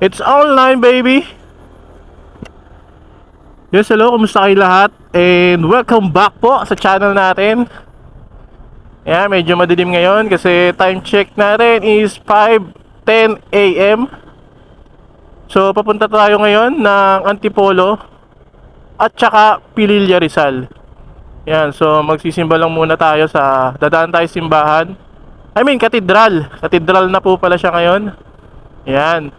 It's online, baby! Yes, hello, kumusta kayo lahat? And welcome back po sa channel natin. Yeah, medyo madilim ngayon kasi time check natin is 5:10 AM. So, papunta tayo ngayon ng Antipolo at saka Pililla, Rizal. Yan, so magsisimba lang muna tayo dadaan tayo simbahan. Katedral. Katedral na po pala siya ngayon. Yan.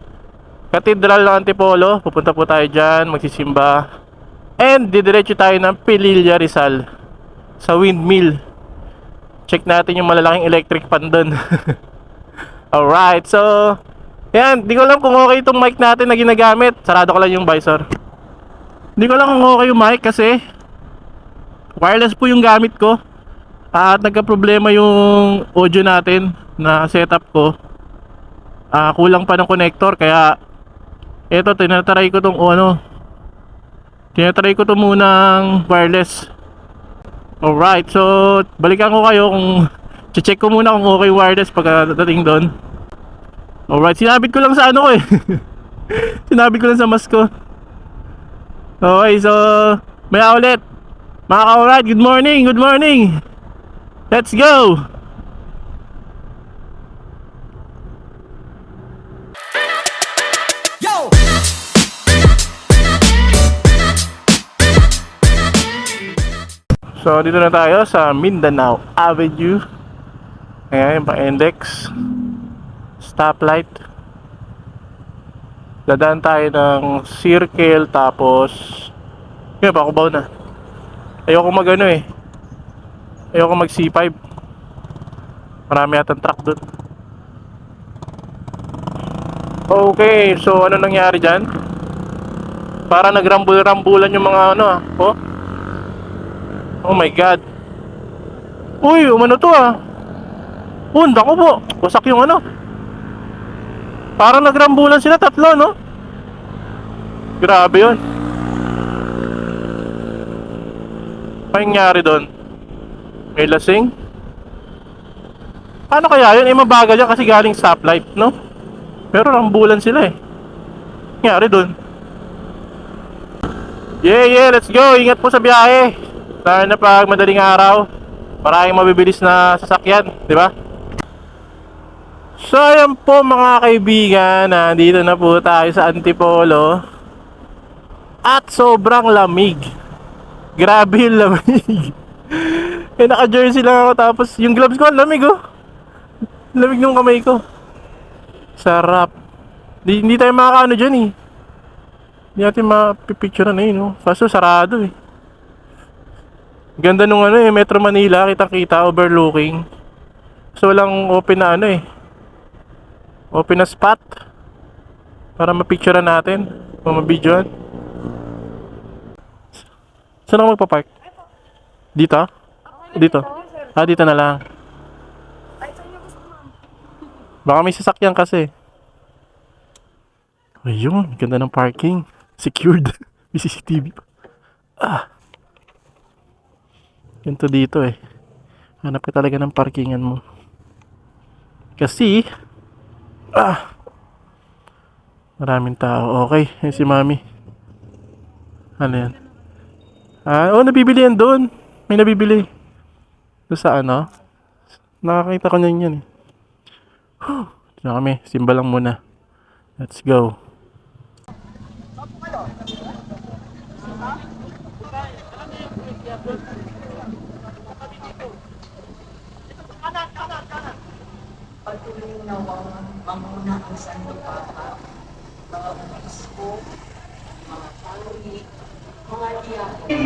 Katedral ng Antipolo. Pupunta po tayo dyan, magsisimba. And didiretso tayo ng Pililla, Rizal sa windmill. Check natin yung malalaking electric fan doon. Alright, so yan, di ko alam kung okay itong mic natin na ginagamit. Sarado ko lang yung visor. Di ko alam kung okay yung mic kasi wireless po yung gamit ko. At nagka-problema yung audio natin na setup ko. Kulang pa ng connector kaya eto tinatry ko tong tinatry ko to munang wireless. Alright, so balikan ko kayo kung check ko muna kung okay wireless pagdating doon. Alright, sinabit ko lang sa ano ko eh. Sinabit ko lang sa mask ko. Okay, so maya ulit. Mga ka-alright, good morning, good morning. Let's go. Yo! So dito na tayo sa Mindanao Avenue. Ayan yung pa-index. Stoplight. Dadaan tayo ng circle tapos yun, pakubaw na. Ayoko ayoko mag C5. Marami yatang truck dun. Okay, so ano nangyari dyan? Para nagrambul-rambulan yung mga oh. Oh my god. Uy, umano to ah. Hunda ko po. Wasak yung Parang nagrambulan sila tatlo, no? Grabe yun. Ano nangyari doon? May lasing? Paano kaya yun? Mabagal yan kasi galing stoplight, no? Pero rambulan sila eh. Ano nangyari doon? Yeah, let's go. Ingat po sa biyahe. Lalo na pag madaling araw. Maraming mabibilis na sasakyan, di ba? So ayan po mga kaibigan, nandito na po tayo sa Antipolo. At sobrang lamig. Grabe yung lamig. Naka-jersey lang ako tapos yung gloves ko lamig oh. Lamig ng kamay ko. Sarap. Hindi tayo makakaano dyan eh. Hindi natin mapipicture na yun oh. Kaso sarado eh. Ganda nung Metro Manila, kitang-kita, overlooking. So walang open na open na spot para mapicturean natin o mabidyoan. Saan ako magpapark? Dito? Dito? Dito na lang. Baka may sasakyan kasi. Ayun, ganda ng parking. Secured. May CCTV pa. Ganito dito eh. Hanap ka talaga ng parkingan mo. Kasi maraming tao. Okay, yun si mami. Ano yan? Nabibili yan doon. May nabibili. Doon sa nakakita ko na yan eh. Dito na kami, simba lang muna. Let's go. Patuloy nawang mamuna ang sanlibutan, mga obispo, mga pari, mga diakon.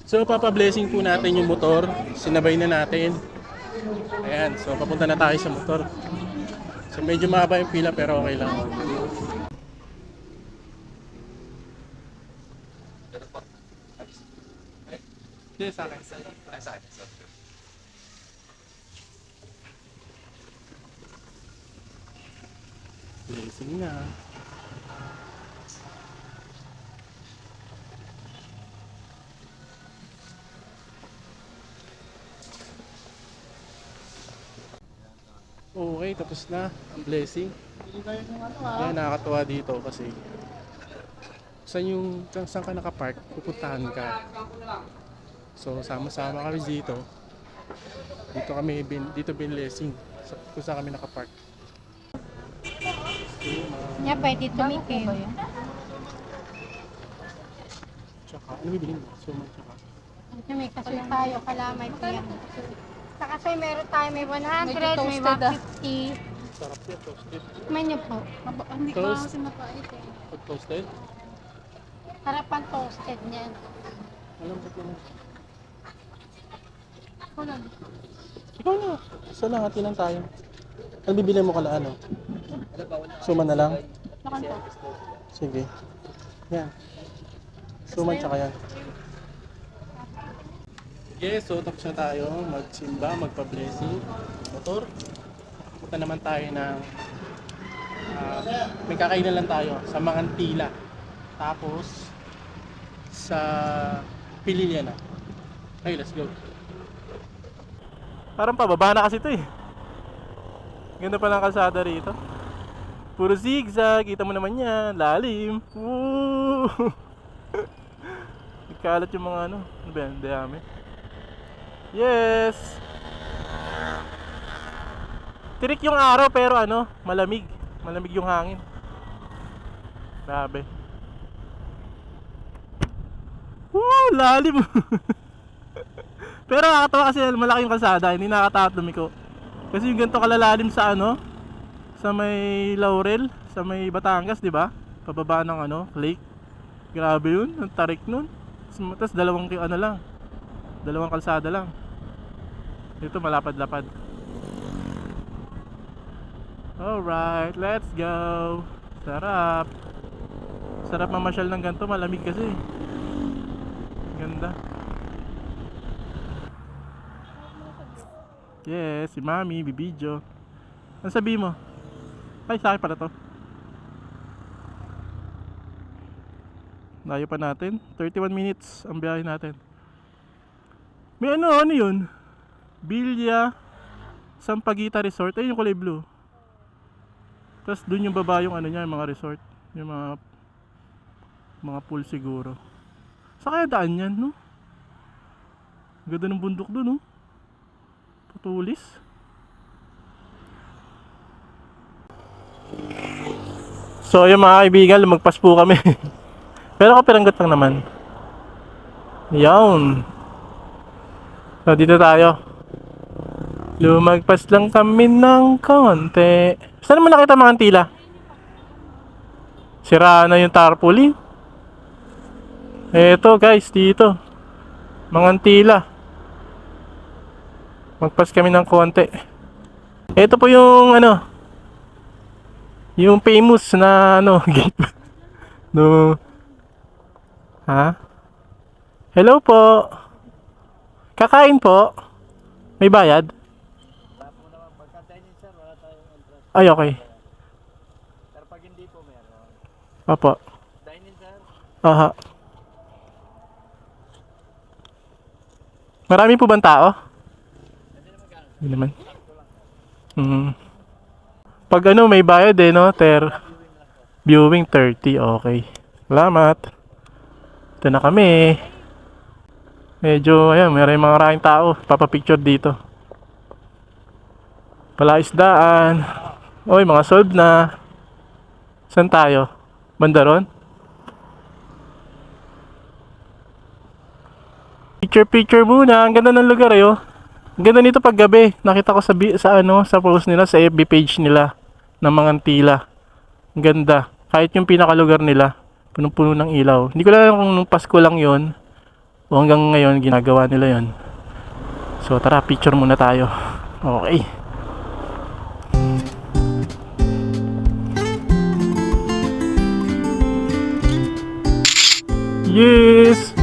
So papa-blessing po natin yung motor. Sinabay na natin. Ayan, so papunta na tayo sa motor. So medyo mahaba yung pila pero okay lang. Hindi, sa akin. Sa akin. Blessing na. Okay, tapos na ang blessing. Kaya nakakatuwa dito kasi saan ka nakapark, pupuntahan ka. So sama-sama kami dito. Dito blessing kung saan kami nakapark. Yeah, pwede tumikim. Tsaka, ano bibilin mo? Suman tsaka. May kasoy tayo, kalamay pa yan. Sa kasoy meron tayo, may 100, may toasted, 150. Sarap yan, toasted. Menu po. Hindi ko Toast. kasi mapait eh. Pag toasted? Harapan toasted niyan. Alam ko yun. Wala. Ikaw na. Isa lang, hati lang tayo. Ano bibili mo kala ano? Suman na lang? Nakan po. Sige. Yan. Suman tsaka yan. Yes, so tapos na tayo magsimba, magpa-blessing. Motor. Punta naman tayo ng may kakainan lang tayo sa Mangantila. Tapos sa Pililiana. Okay, let's go. Parang pababa na kasi ito eh. Ganda pa ng kalsada rito. Puro zigzag, kita mo naman yan, lalim. Woo! Nagkalat yung mga ano ba yan, dami. Yes! Tirik yung araw pero ano, malamig. Malamig yung hangin. Grabe. Woo! Lalim! Pero nakakatawa kasi malaki yung kalsada, hindi nakakatakot lumiko. Kasi yung ganito kalalalim sa ano, sa may Laurel, sa may Batangas, di ba? Pababa ng ano, lake. Grabe yun, ang tarik nun. Tapos dalawang kalsada lang. Dito malapad-lapad. Alright, let's go. Sarap. Sarap mamasyal ng ganito, malamig kasi. Ganda. Yes, si Mami, bibidyo. Ano sabi mo? Ay, sa akin pala to. Layo pa natin. 31 minutes ang biyahe natin. May ano yun? Bilya Sampaguita Resort. Ayun yung kulay blue. Tapos dun yung baba yung ano niya, yung mga resort. Yung mga pool siguro. Sa kaya daan yan, no? Ganda ng bundok dun, no? Patulis. So yung mga kaibigan, lumagpas po kami. Pero kapiranggot lang naman. Yawn. So dito tayo. Lumagpas lang kami ng konti. Saan naman nakita mga tila? Sira na yung tarpaulin. Eto guys, dito. Mga tila. Magpas kami ng konti. Ito po yung ano, yung famous na ano, gate. No. Ha? Hello po. Kakain po. May bayad? Ay, okay. Pero pag hindi po meron. Opo. Dine-in sir. Aha. Marami po bang tao? Hindi naman. Pag ano, may bayad eh, no? Viewing 30, okay. Salamat. Ito na kami. Medyo, ayan, may maraming tao. Papapicture dito. Palaisdaan. Oy, mga solved na. Saan tayo? Banda ron? Picture muna. Ang ganda ng lugar eh, oh. Ang ganda nito pag gabi. Nakita ko sa post nila, sa FB page nila ng mga tila. Ang ganda. Kahit yung pinakalugar nila, punong-puno ng ilaw. Hindi ko alam kung nung Pasko lang yon o hanggang ngayon ginagawa nila yon. So tara, picture muna tayo. Okay. Yes!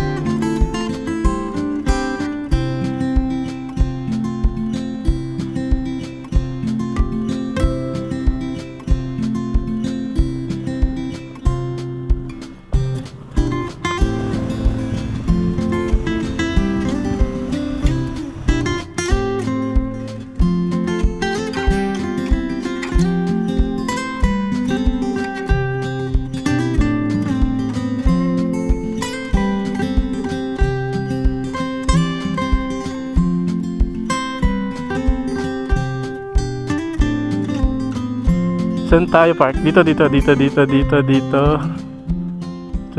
Saan tayo park? Dito. Dito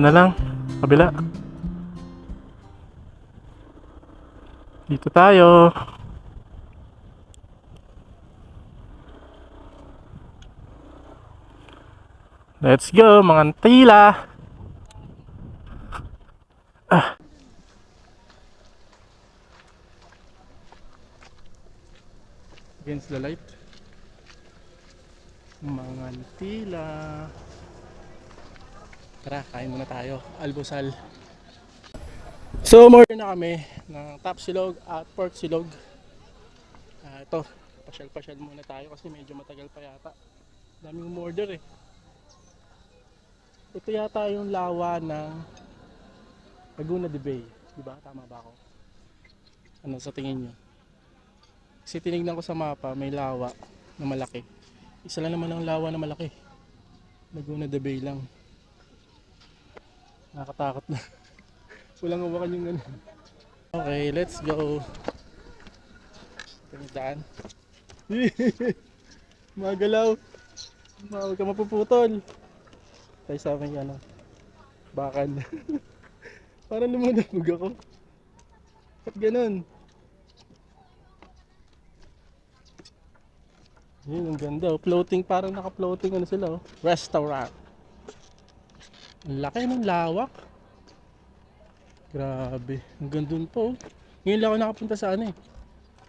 na lang. Kabila. Dito tayo. Let's go, mga antila. Against the light. Mga antila. Tara, kain muna tayo. Almusal. So, umorder na kami ng Tapsilog at Pork Silog. Ito, pasyal-pasyal muna tayo kasi medyo matagal pa yata. Daming umorder eh. Ito yata yung lawa ng Laguna de Bay. Diba? Tama ba ako? Ano sa tingin nyo? Kasi tinignan ko sa mapa, may lawa na malaki. Isa lang naman ang lawa na malaki. Laguna de Bay lang. Nakakatakot na. Walang hawakan yung ganun. Okay, let's go. Ito yung daan. Magalaw. Huwag ka mapuputol. Tayo sa amin ano. Bakan. Parang lumunabog ako. Ba't ganun? Yun, ang ganda. Floating, parang naka-floating ano sila. Restaurant. Ang laki ng lawak. Grabe. Ang ganda po. Ngayon lang ako nakapunta sa ano eh.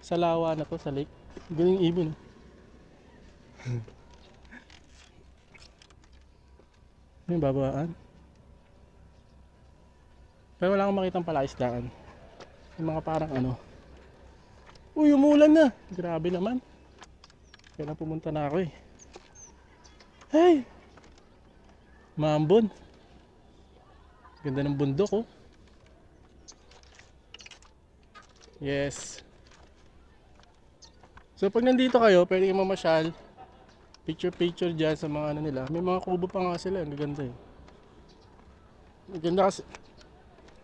Sa lawa na to, sa lake. Ang galing ibon. Yung babaan. Pero wala akong makitang palaisdaan. Yung mga parang ano. Uy, umulan na. Grabe naman. Kailan pumunta na ako eh. Hey! Maambon. Ganda ng bundok oh. Yes. So pag nandito kayo, pwede kayo mamasyal. Picture dyan sa mga ano nila. May mga kubo pa nga sila. Ang ganda eh. Ang ganda kasi.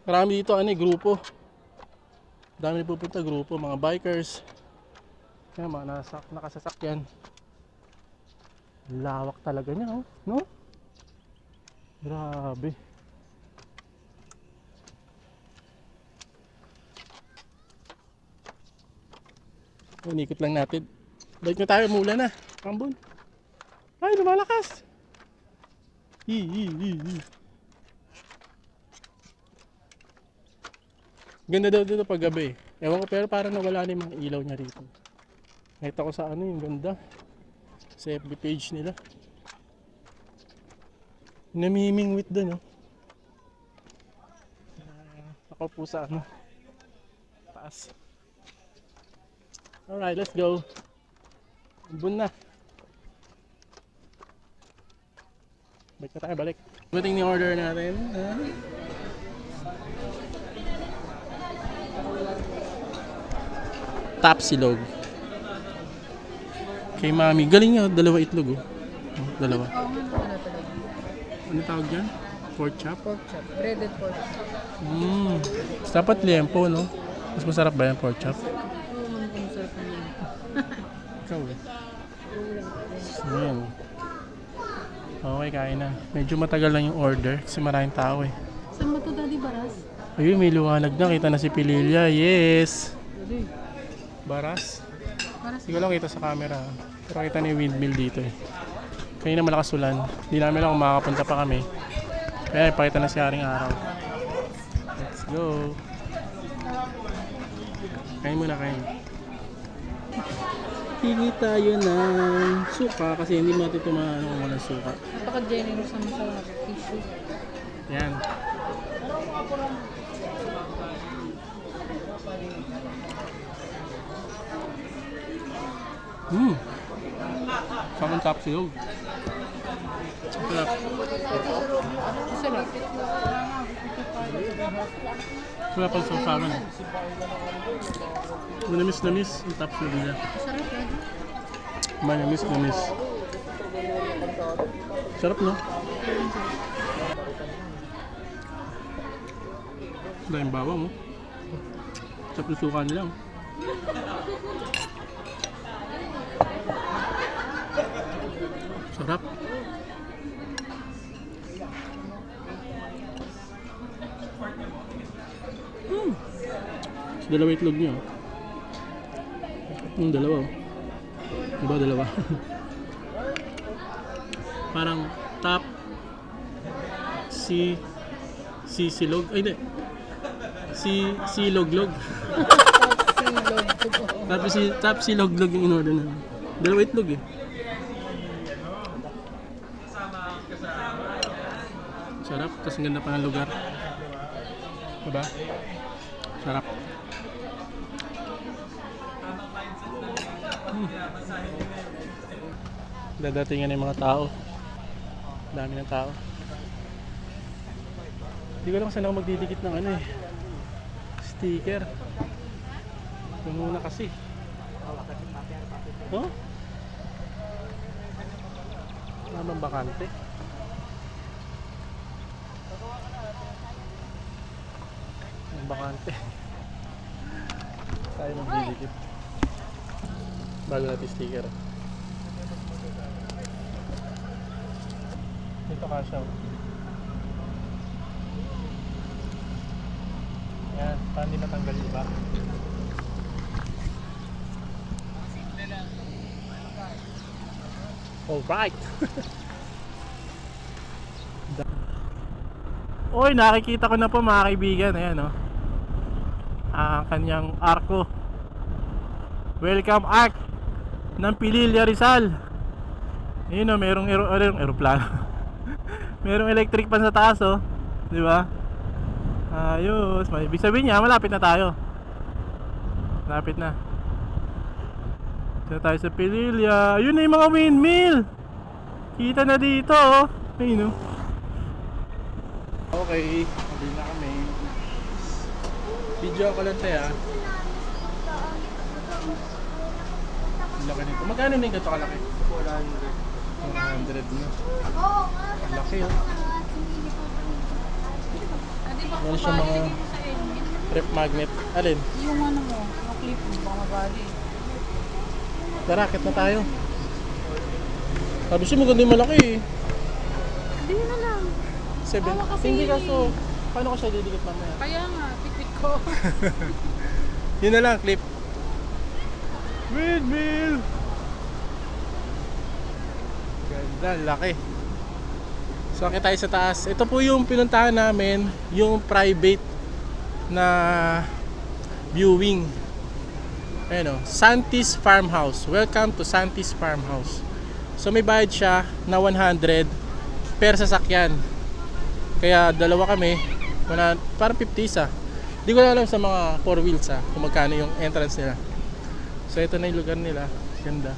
Marami dito ano eh, grupo. Dami pupunta grupo. Mga bikers. Yan, mga nakasasakyan. Lawak talaga niya oh. No? Grabe. Unikot lang natin. Balik na tayo, mula na. Ambon. Ay, lumalakas. Ganda daw dito pag gabi. Ewan ko, pero parang nawala na yung mga ilaw niya rito. Nakita ko sa ano yung ganda. Sa FB page nila. Namimingwit doon oh. Nakaupo sa ano. Taas. Alright, let's go. Ambon na. Balik na tayo, balik. Dumating ni order natin. Tapsilog. Kay mami. Galing nga, dalawa itlog oh. Dalawa. Ano tawag dyan? Pork chop? Pork chop. Breaded pork chop. Dapat liempo, no? Mas masarap ba yan, pork chop? Oo, masarap na yun. Ikaw eh. Ayan. Okay, kain na. Medyo matagal lang yung order kasi maraming tao eh. Saan ba ito, Daddy Baras? Ayun, may liwanag na. Kita na si Pililya. Yes! Daddy. Baras. Baras. Hindi ko lang kita sa camera. Pero kita na yung windmill dito eh. Kanina malakas ulan. Hindi namin lang kung makakapunta pa kami. Kaya ipakita na si Haring Araw. Let's go. Kain muna, kain. Hingi tayo ng suka kasi hindi natin tumaano kung walang suka. Napaka-generous naman sa tissue. Yan. Samang tapsilog. Sarap. Sarap. Sarap ang sausawan. Manamis-namis ang tapsilog nila. Sarap, Daddy. Manamis-namis. Sarap, no? Dahil bawang, oh. Sarap yung suka nila, oh. Sarap. Dalawa itlog niya. Dalawa. Diba dalawa? Parang top silog. Ay hindi. Siloglog. Top siloglog yung in-order namin. Dalawa itlog eh. Sarap, tapos ang ganda pa ng lugar. Diba? Sarap. Dadatingan na yung mga tao. Dami ng tao. Hindi ko lang saan ako magdidikit ng ano eh. Sticker. Yung muna kasi. Oh? Namang bakante. Ang bakante. Tayo magdidikit. Bago natin sticker. Dito ka siya. Yan, paano hindi matanggal yung iba? Alright! Uy, nakikita ko na po mga kaibigan. Ayan o. Ang kanyang arko. Welcome Ark ng Pililla Rizal. Ayun o, merong aeroplano. Merong electric pan sa taas oh. Di ba? Ayos. Ibig sabihin niya, malapit na tayo. Malapit na. Dito tayo sa Pililla. Ayun na yung mga windmill. Kita na dito oh. Ayun oh. Okay, mabili na kami. Video ako lang tayo ah. Laki nito. Magkano na yung ganito kalaki? 400 na. Ang laki oh. Meron siya mga rep magnet. Alin? Yung ano mo, yung clip mo, baka mabali. Tara, akit na tayo. Sabi siya maganda yung malaki eh. Hindi na lang. 7. Hindi kaso, paano ko siya didikit mamaya? Kaya nga, pikpik ko. Yun na lang, clip. Windmill! Ganda, laki. So, akit tayo sa taas. Ito po yung pinuntahan namin, yung private na viewing. Ayan o, Santis Farmhouse. Welcome to Santis Farmhouse. So, may bayad siya na 100 per sasakyan. Kaya dalawa kami, parang 50 isa. Hindi ko na alam sa mga 4 wheels kung magkano yung entrance nila. So ito na yung lugar nila. Ganda.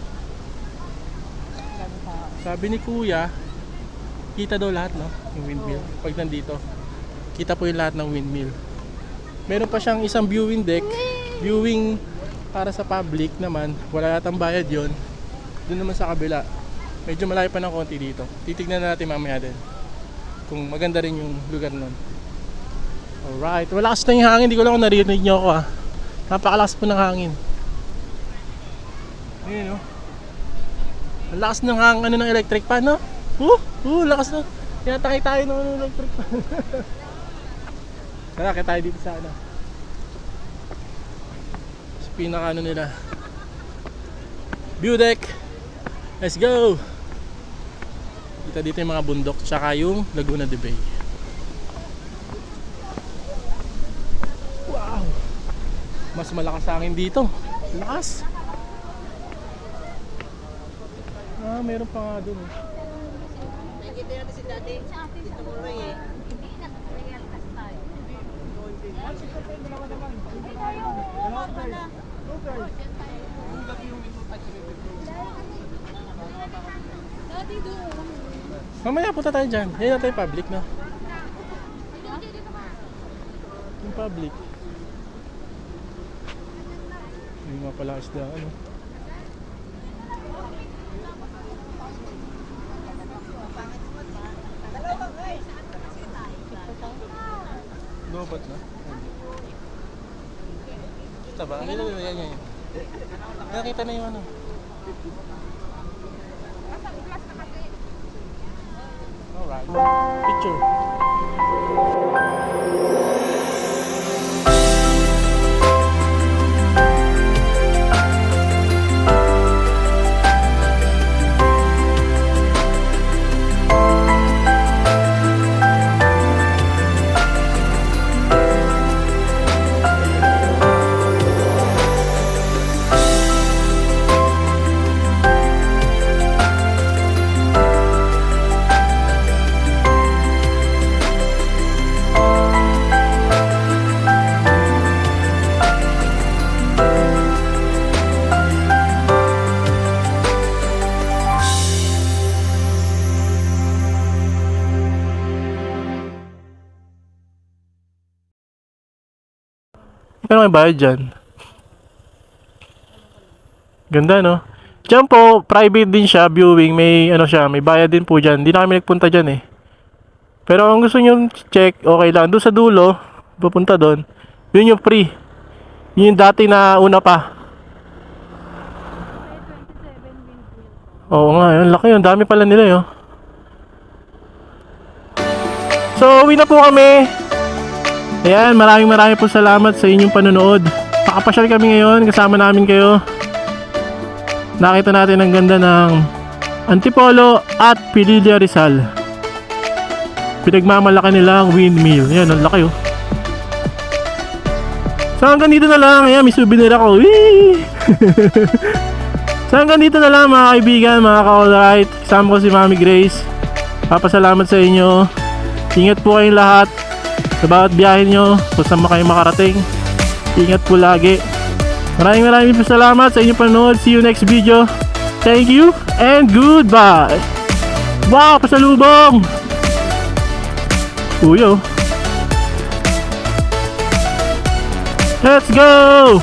Sabi ni Kuya, kita daw lahat no, yung windmill. Pag nandito, kita po yung lahat ng windmill. Meron pa siyang isang viewing deck. Viewing para sa public naman. Wala yatang bayad yon. Doon naman sa kabila. Medyo malayo pa ng konti dito. Titignan natin mamaya din kung maganda rin yung lugar nun. Alright, malakas na yung hangin. Hindi ko lang kung naririnig nyo ako napakalakas po ng hangin. Ayun o. Ang lakas ng hangin ng electric pan no? Lakas na. Tinatakay tayo ng electric pan. Tara, kaya tayo dito sa sa pinaka nila view deck. Let's go! Kita dito yung mga bundok tsaka yung Laguna de Bay. Wow! Mas malakas sa akin dito. Lakas! Meron pa nga dun Nakikita natin si Daddy. Dito mo rin eh. Mamaya punta tayo dyan. Yan natin yung public no? Yung public. Hindi nga pala isda ano. Lobat na. Kita ba? Kita ba yan yan? Nakita na yung ano. Alright. Picture. Pero may bayad dyan. Ganda, no? Diyan po, private din siya, viewing. May, ano siya, may bayad din po dyan. Hindi na kami nagpunta dyan eh. Pero kung gusto nyo check, okay lang. Doon sa dulo, pupunta doon. Yun yung free. Yun yung dati na una pa. Oo nga, yun. Laki yun. Dami pala nila yun. So, uwi na po kami. Ayan, maraming po salamat sa inyong panonood. Nakapasyal kami ngayon, kasama namin kayo. Nakita natin ang ganda ng Antipolo at Pililla Rizal. Pinagmamalaki nila ang windmill. Ayan, ang laki oh. So hanggang dito na lang. Ayan, may souvenir ako. Whee! So hanggang dito na lang mga kaibigan, mga ka-alright. Kasama ko si Mami Grace. Papasalamat sa inyo. Ingat po kayong lahat sa bawat biyahe nyo, kung saan kayo makarating. Ingat po lagi. Maraming po salamat sa inyong panonood. See you next video. Thank you and goodbye. Wow, pasalubong! Uyo. Let's go!